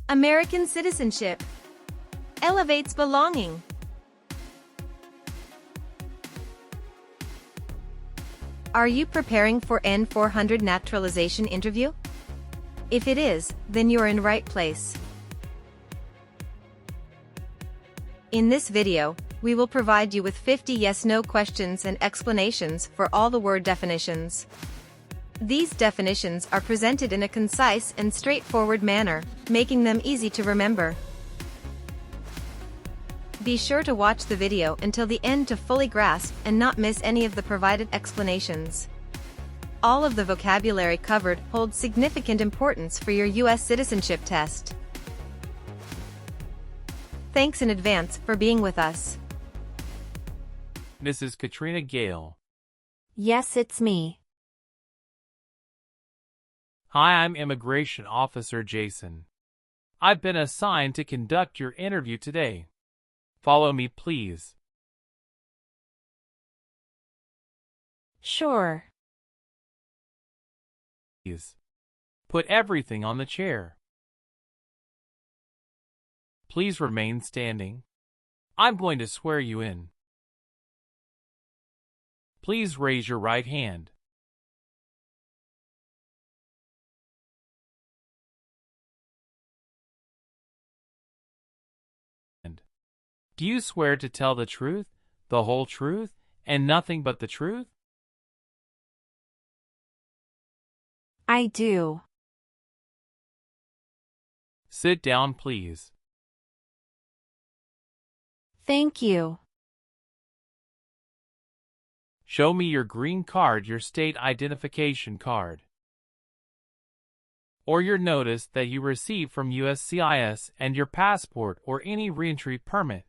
American citizenship. Elevates belonging. Are you preparing for N-400 naturalization interview? If it is, then you're in right place. In this video, we will provide you with 50 yes-no questions and explanations for all the word definitions. These definitions are presented in a concise and straightforward manner, making them easy to remember. Be sure to watch the video until the end to fully grasp and not miss any of the provided explanations. All of the vocabulary covered holds significant importance for your US citizenship test. Thanks in advance for being with us. Mrs. Katrina Gale. Yes, it's me. Hi, I'm Immigration Officer Jason. I've been assigned to conduct your interview today. Follow me, please. Sure. Please. Put everything on the chair. Please remain standing. I'm going to swear you in. Please raise your right hand. Do you swear to tell the truth, the whole truth, and nothing but the truth? I do. Sit down, please. Thank you. Show me your green card, your state identification card, or your notice that you received from USCIS and your passport or any reentry permit.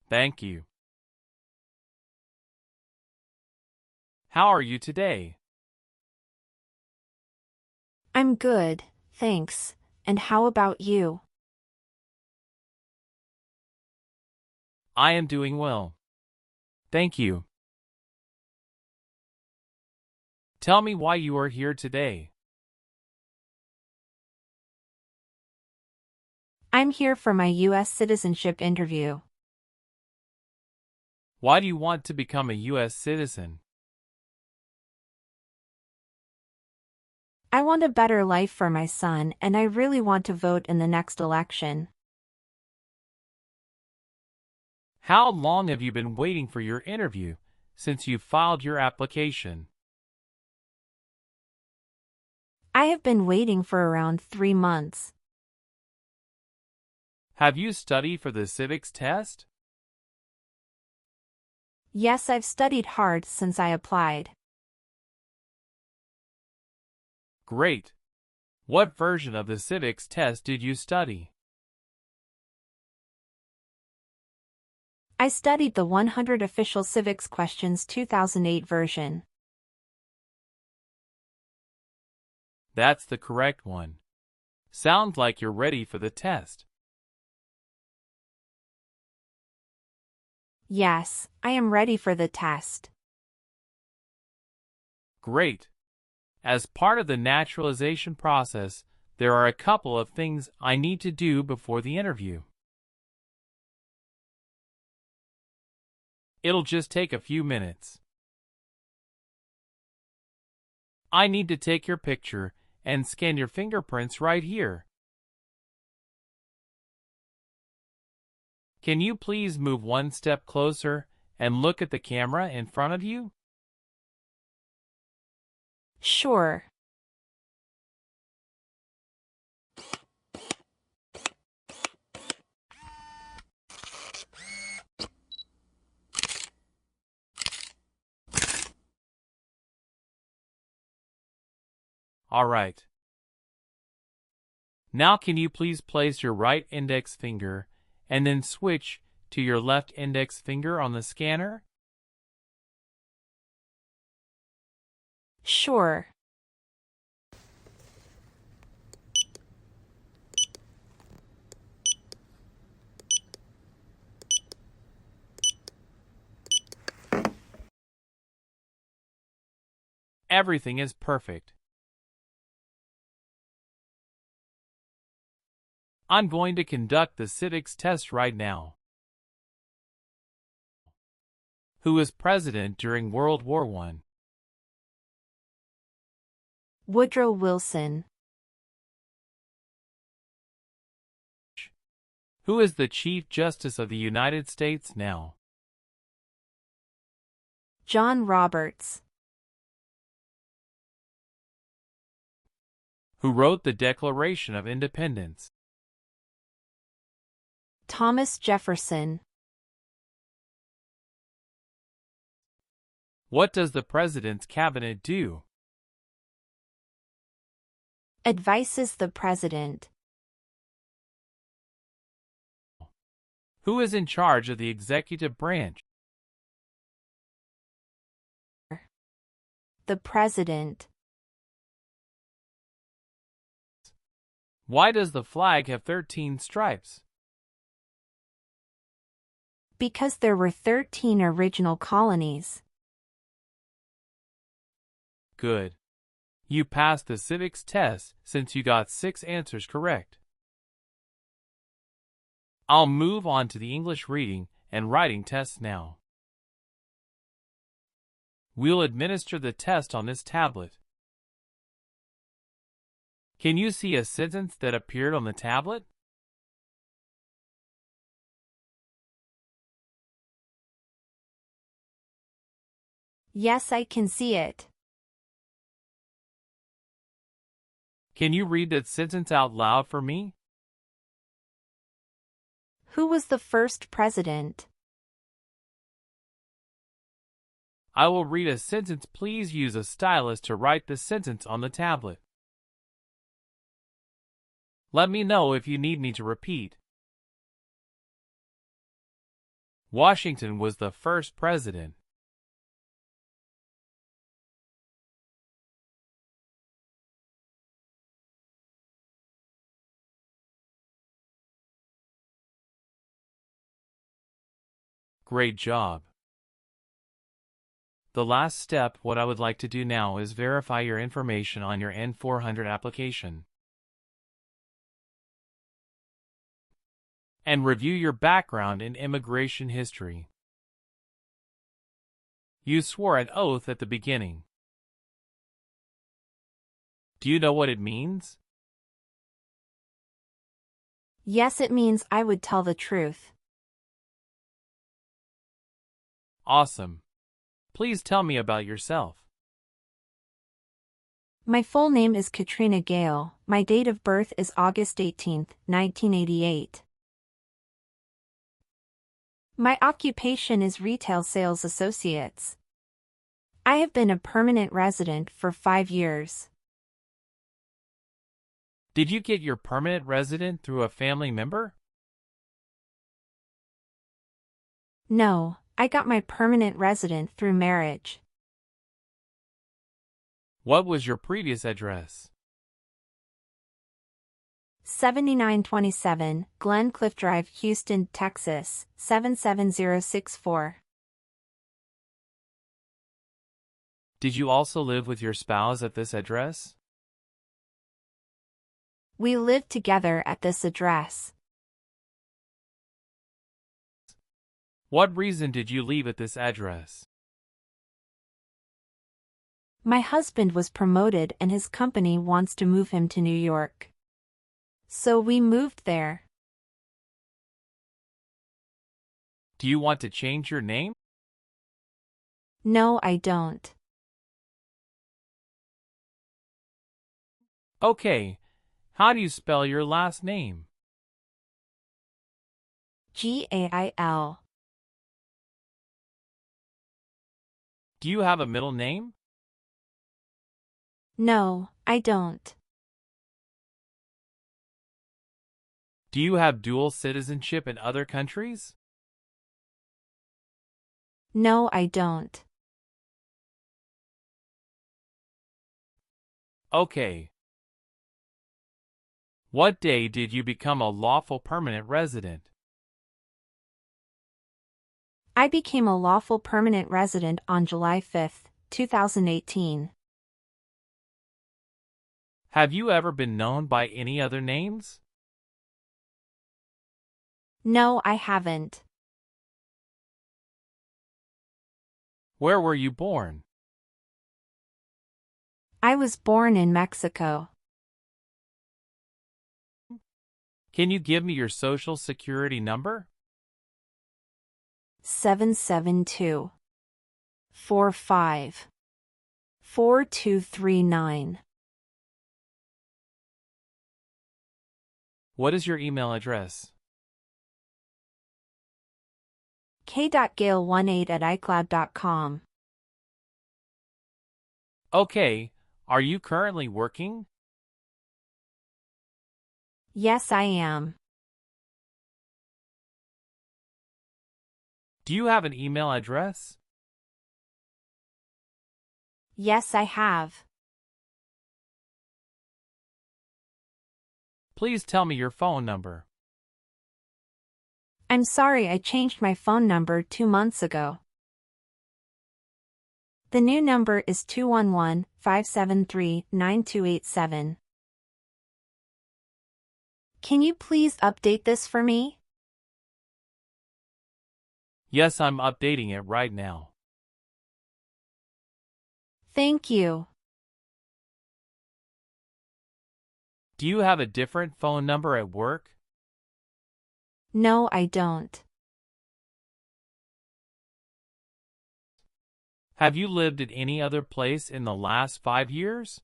Thank you. How are you today? I'm good, thanks. And how about you? I am doing well. Thank you. Tell me why you are here today. I'm here for my US citizenship interview. Why do you want to become a US citizen? I want a better life for my son, and I really want to vote in the next election. How long have you been waiting for your interview since you filed your application? I have been waiting for around 3 months. Have you studied for the civics test? Yes, I've studied hard since I applied. Great. What version of the civics test did you study? I studied the 100 Official Civics Questions 2008 version. That's the correct one. Sounds like you're ready for the test. Yes, I am ready for the test. Great. As part of the naturalization process, there are a couple of things I need to do before the interview. It'll just take a few minutes. I need to take your picture and scan your fingerprints right here. Can you please move one step closer and look at the camera in front of you? Sure. All right. Now can you please place your right index finger and then switch to your left index finger on the scanner? Sure. Everything is perfect. I'm going to conduct the civics test right now. Who was president during World War I? Woodrow Wilson. Who is the Chief Justice of the United States now? John Roberts. Who wrote the Declaration of Independence? Thomas Jefferson. What does the President's Cabinet do? Advises the President. Who is in charge of the executive branch? The President. Why does the flag have 13 stripes? Because there were 13 original colonies. Good. You passed the civics test since you got 6 answers correct. I'll move on to the English reading and writing tests now. We'll administer the test on this tablet. Can you see a sentence that appeared on the tablet? Yes, I can see it. Can you read that sentence out loud for me? Who was the first president? I will read a sentence. Please use a stylus to write the sentence on the tablet. Let me know if you need me to repeat. Washington was the first president. Great job. The last step, what I would like to do now is verify your information on your N-400 application and review your background in immigration history. You swore an oath at the beginning. Do you know what it means? Yes, it means I would tell the truth. Awesome. Please tell me about yourself. My full name is Katrina Gale. My date of birth is August 18, 1988. My occupation is retail sales associates. I have been a permanent resident for 5 years. Did you get your permanent resident through a family member? No, I got my permanent resident through marriage. What was your previous address? 7927 Glen Cliff Drive, Houston, Texas, 77064. Did you also live with your spouse at this address? We live together at this address. What reason did you leave at this address? My husband was promoted and his company wants to move him to New York. So we moved there. Do you want to change your name? No, I don't. Okay. How do you spell your last name? Gail. Do you have a middle name? No, I don't. Do you have dual citizenship in other countries? No, I don't. Okay. What day did you become a lawful permanent resident? I became a lawful permanent resident on July 5, 2018. Have you ever been known by any other names? No, I haven't. Where were you born? I was born in Mexico. Can you give me your social security number? 772 45 4239. What is your email address? k.gale18@icloud.com. Okay, are you currently working? Yes, I am. Do you have an email address? Yes, I have. Please tell me your phone number. I'm sorry, I changed my phone number 2 months ago. The new number is 211-573-9287. Can you please update this for me? Yes, I'm updating it right now. Thank you. Do you have a different phone number at work? No, I don't. Have you lived at any other place in the last 5 years?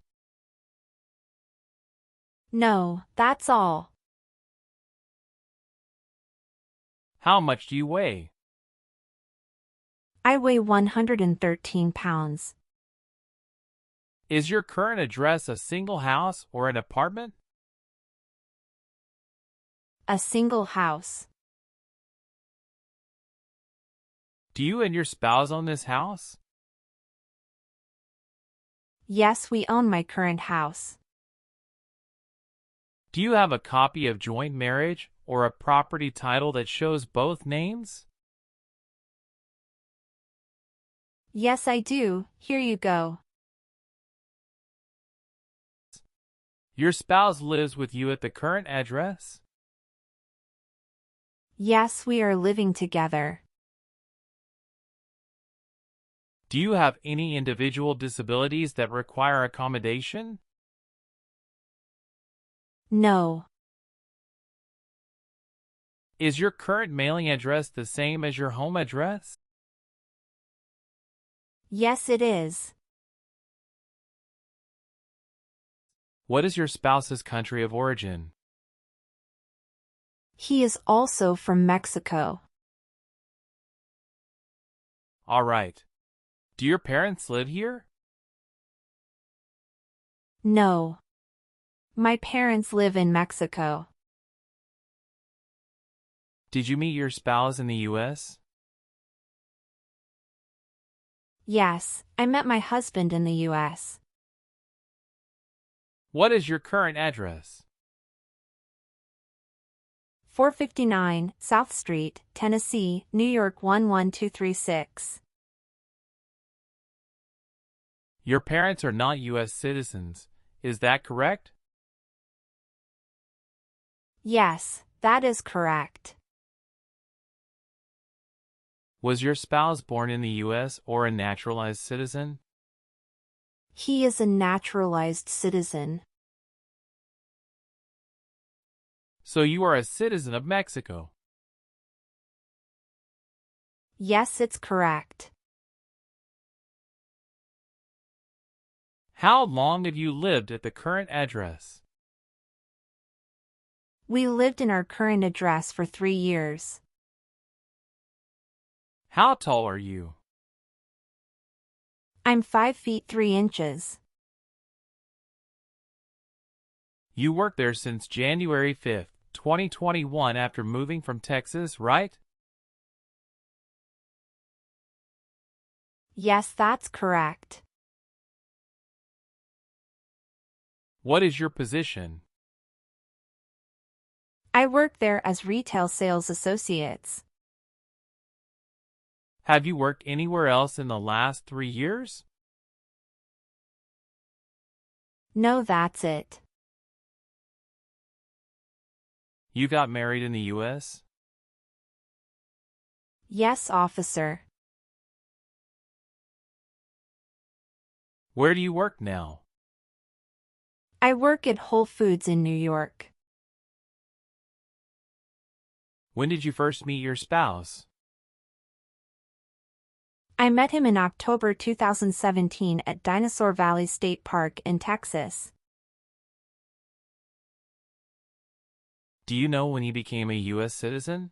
No, that's all. How much do you weigh? I weigh 113 pounds. Is your current address a single house or an apartment? A single house. Do you and your spouse own this house? Yes, we own my current house. Do you have a copy of joint marriage or a property title that shows both names? Yes, I do. Here you go. Your spouse lives with you at the current address? Yes, we are living together. Do you have any individual disabilities that require accommodation? No. Is your current mailing address the same as your home address? Yes, it is. What is your spouse's country of origin? He is also from Mexico. All right. Do your parents live here? No. My parents live in Mexico. Did you meet your spouse in the U.S.? Yes, I met my husband in the U.S. What is your current address? 459 South Street, Tennessee, New York 11236. Your parents are not U.S. citizens, is that correct? Yes, that is correct. Was your spouse born in the U.S. or a naturalized citizen? He is a naturalized citizen. So you are a citizen of Mexico. Yes, it's correct. How long have you lived at the current address? We lived in our current address for 3 years. How tall are you? I'm 5 feet 3 inches. You worked there since January 5th, 2021 after moving from Texas, right? Yes, that's correct. What is your position? I work there as retail sales associates. Have you worked anywhere else in the last 3 years? No, that's it. You got married in the US? Yes, officer. Where do you work now? I work at Whole Foods in New York. When did you first meet your spouse? I met him in October 2017 at Dinosaur Valley State Park in Texas. Do you know when he became a US citizen?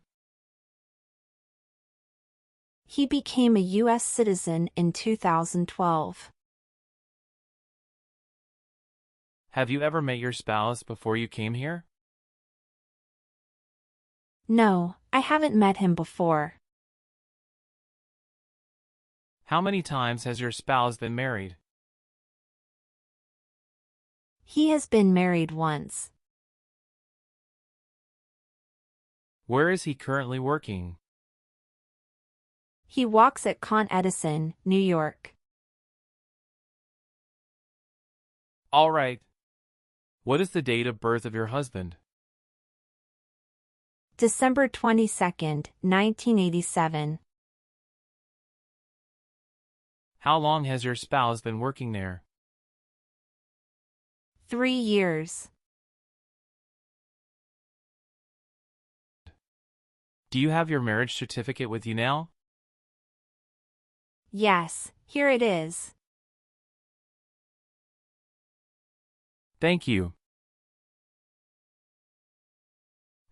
He became a US citizen in 2012. Have you ever met your spouse before you came here? No, I haven't met him before. How many times has your spouse been married? He has been married once. Where is he currently working? He walks at Con Edison, New York. All right. What is the date of birth of your husband? December 22nd, 1987. How long has your spouse been working there? 3 years. Do you have your marriage certificate with you now? Yes, here it is. Thank you.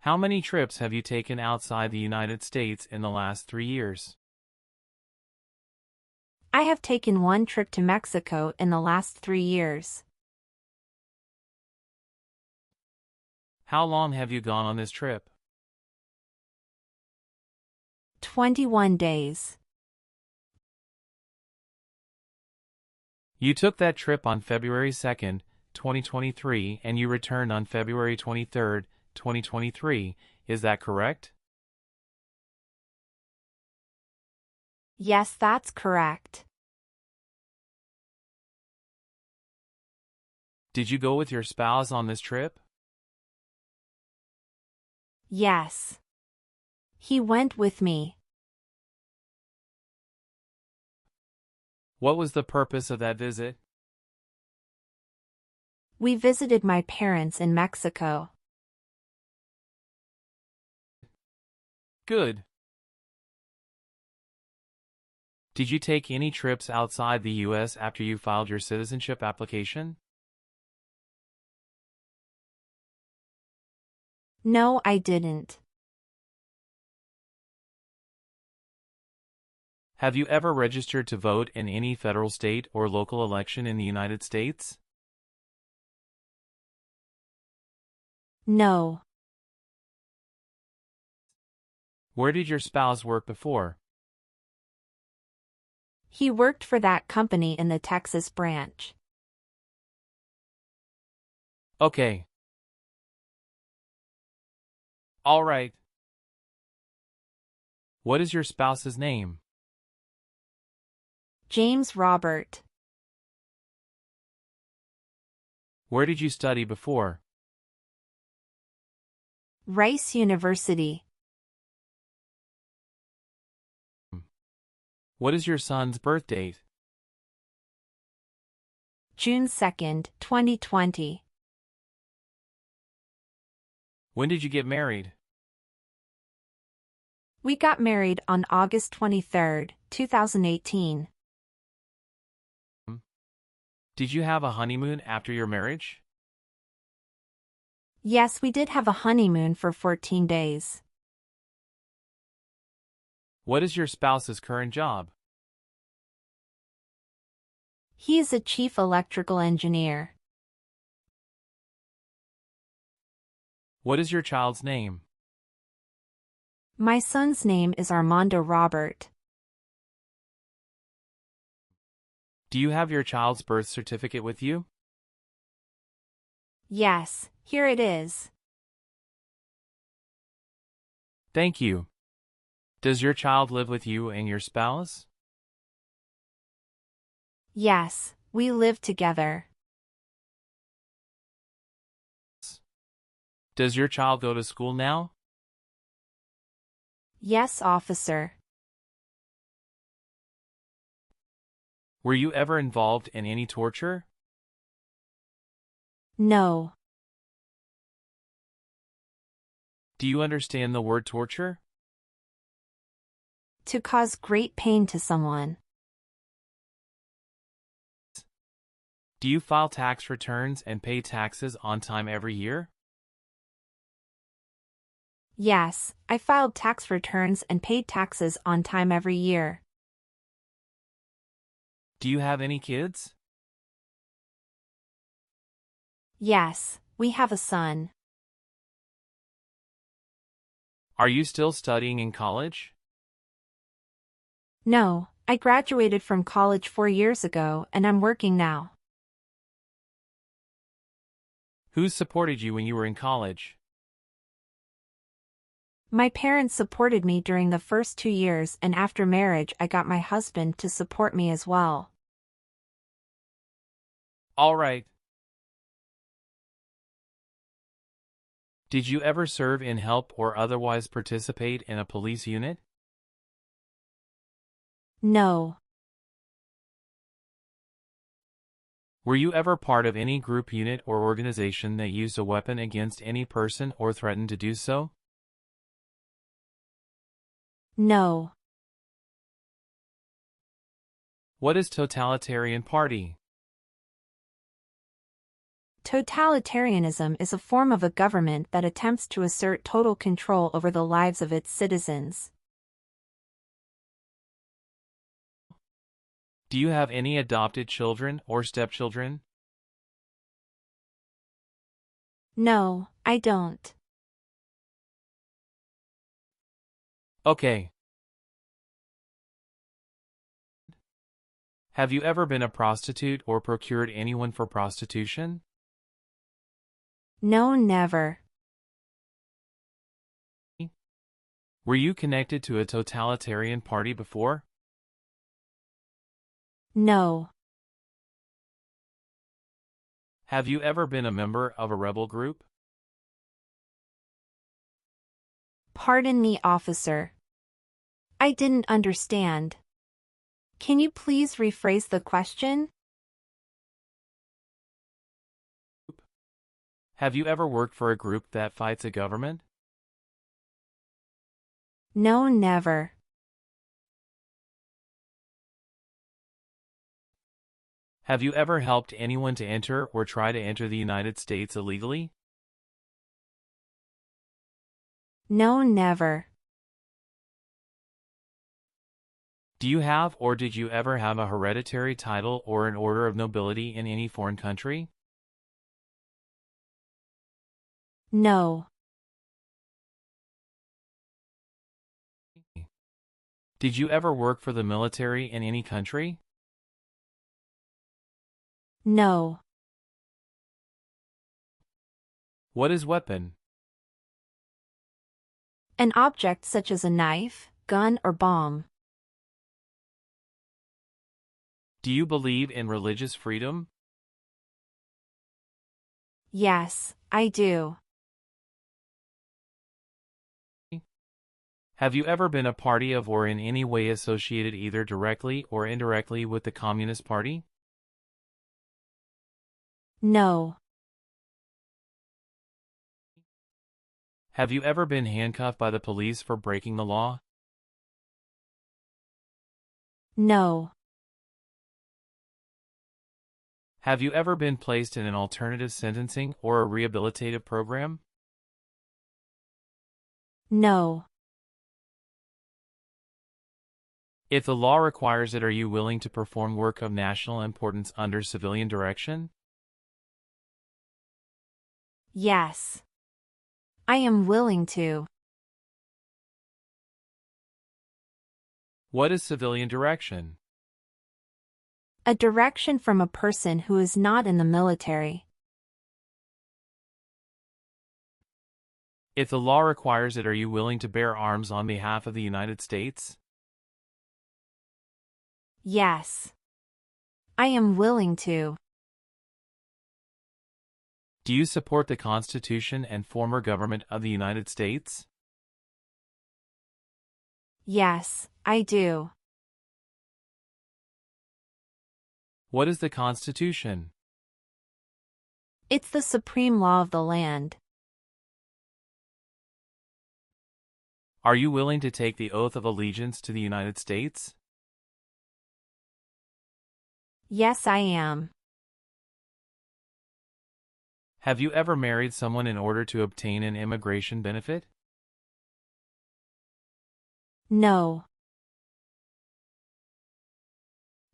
How many trips have you taken outside the United States in the last 3 years? I have taken 1 trip to Mexico in the last 3 years. How long have you gone on this trip? 21 days. You took that trip on February 2nd, 2023, and you returned on February 23rd, 2023. Is that correct? Yes, that's correct. Did you go with your spouse on this trip? Yes. He went with me. What was the purpose of that visit? We visited my parents in Mexico. Good. Did you take any trips outside the U.S. after you filed your citizenship application? No, I didn't. Have you ever registered to vote in any federal, state, or local election in the United States? No. Where did your spouse work before? He worked for that company in the Texas branch. Okay. All right. What is your spouse's name? James Robert. Where did you study before? Rice University. What is your son's birth date? June 2nd, 2020. When did you get married? We got married on August 23rd, 2018. Did you have a honeymoon after your marriage? Yes, we did have a honeymoon for 14 days. What is your spouse's current job? He is a chief electrical engineer. What is your child's name? My son's name is Armando Robert. Do you have your child's birth certificate with you? Yes, here it is. Thank you. Does your child live with you and your spouse? Yes, we live together. Does your child go to school now? Yes, officer. Were you ever involved in any torture? No. Do you understand the word torture? To cause great pain to someone. Do you file tax returns and pay taxes on time every year? Yes, I filed tax returns and paid taxes on time every year. Do you have any kids? Yes, we have a son. Are you still studying in college? No, I graduated from college 4 years ago and I'm working now. Who supported you when you were in college? My parents supported me during the first 2 years, and after marriage I got my husband to support me as well. All right. Did you ever serve in help or otherwise participate in a police unit? No. Were you ever part of any group, unit, or organization that used a weapon against any person or threatened to do so? No. What is totalitarian party? Totalitarianism is a form of a government that attempts to assert total control over the lives of its citizens. Do you have any adopted children or stepchildren? No, I don't. Okay. Have you ever been a prostitute or procured anyone for prostitution? No, never. Were you connected to a totalitarian party before? No. Have you ever been a member of a rebel group? Pardon me, officer. I didn't understand. Can you please rephrase the question? Have you ever worked for a group that fights a government? No, never. Have you ever helped anyone to enter or try to enter the United States illegally? No, never. Do you have or did you ever have a hereditary title or an order of nobility in any foreign country? No. Did you ever work for the military in any country? No. What is weapon? An object such as a knife, gun, or bomb. Do you believe in religious freedom? Yes, I do. Have you ever been a party of or in any way associated either directly or indirectly with the Communist Party? No. Have you ever been handcuffed by the police for breaking the law? No. Have you ever been placed in an alternative sentencing or a rehabilitative program? No. If the law requires it, are you willing to perform work of national importance under civilian direction? Yes. I am willing to. What is civilian direction? A direction from a person who is not in the military. If the law requires it, are you willing to bear arms on behalf of the United States? Yes. I am willing to. Do you support the Constitution and former government of the United States? Yes, I do. What is the Constitution? It's the supreme law of the land. Are you willing to take the oath of allegiance to the United States? Yes, I am. Have you ever married someone in order to obtain an immigration benefit? No.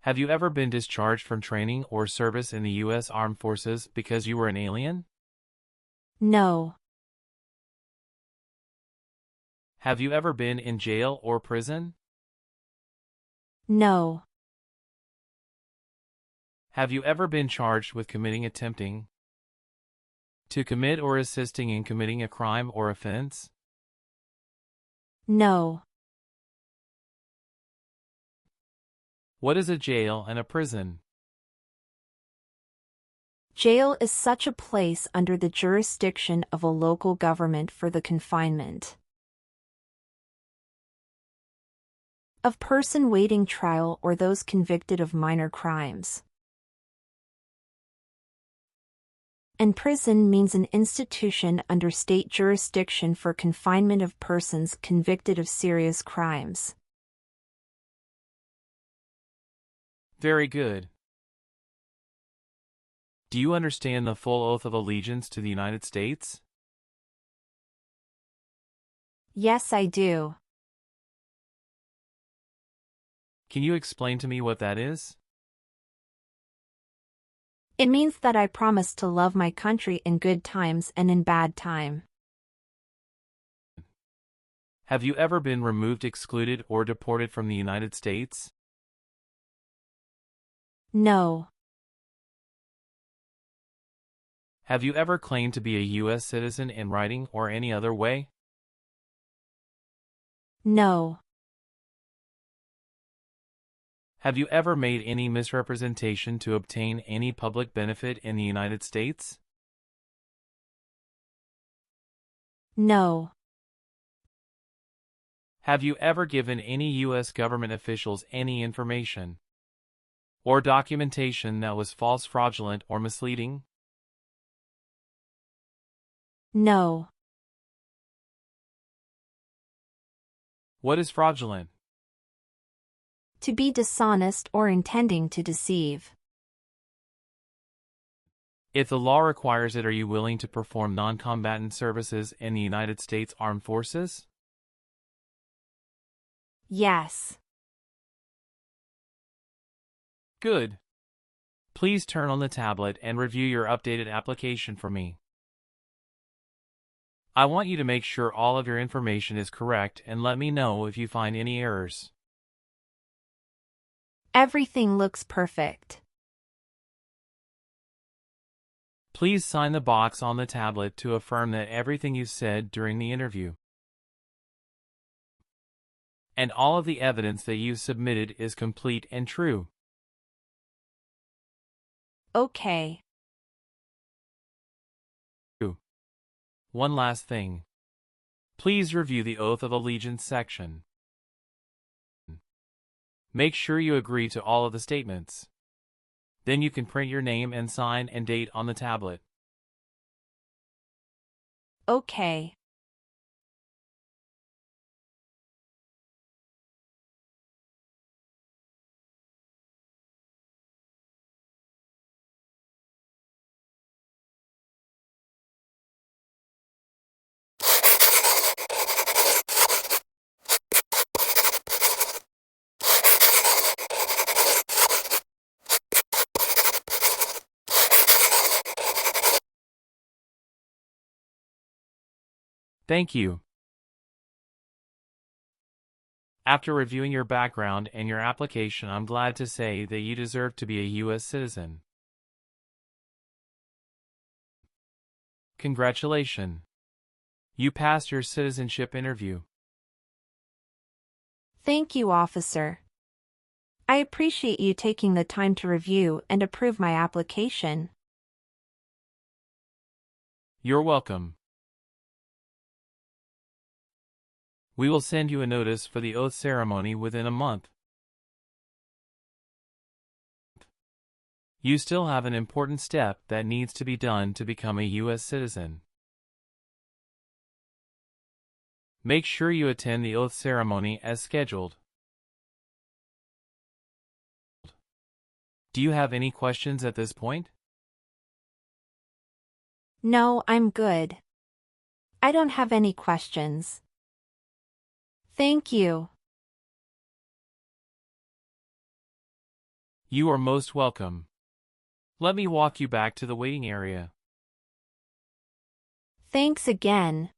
Have you ever been discharged from training or service in the U.S. Armed Forces because you were an alien? No. Have you ever been in jail or prison? No. Have you ever been charged with attempting to commit or assisting in committing a crime or offense? No. What is a jail and a prison? Jail is such a place under the jurisdiction of a local government for the confinement of person waiting trial or those convicted of minor crimes. And prison means an institution under state jurisdiction for confinement of persons convicted of serious crimes. Very good. Do you understand the full oath of allegiance to the United States? Yes, I do. Can you explain to me what that is? It means that I promise to love my country in good times and in bad time. Have you ever been removed, excluded, or deported from the United States? No. Have you ever claimed to be a U.S. citizen in writing or any other way? No. Have you ever made any misrepresentation to obtain any public benefit in the United States? No. Have you ever given any U.S. government officials any information or documentation that was false, fraudulent, or misleading? No. What is fraudulent? To be dishonest or intending to deceive. If the law requires it, are you willing to perform non-combatant services in the United States Armed Forces? Yes. Good. Please turn on the tablet and review your updated application for me. I want you to make sure all of your information is correct and let me know if you find any errors. Everything looks perfect. Please sign the box on the tablet to affirm that everything you said during the interview and all of the evidence that you submitted is complete and true. Okay. One last thing. Please review the Oath of Allegiance section. Make sure you agree to all of the statements. Then you can print your name and sign and date on the tablet. Okay. Thank you. After reviewing your background and your application, I'm glad to say that you deserve to be a U.S. citizen. Congratulations. You passed your citizenship interview. Thank you, officer. I appreciate you taking the time to review and approve my application. You're welcome. We will send you a notice for the oath ceremony within a month. You still have an important step that needs to be done to become a US citizen. Make sure you attend the oath ceremony as scheduled. Do you have any questions at this point? No, I'm good. I don't have any questions. Thank you. You are most welcome. Let me walk you back to the waiting area. Thanks again.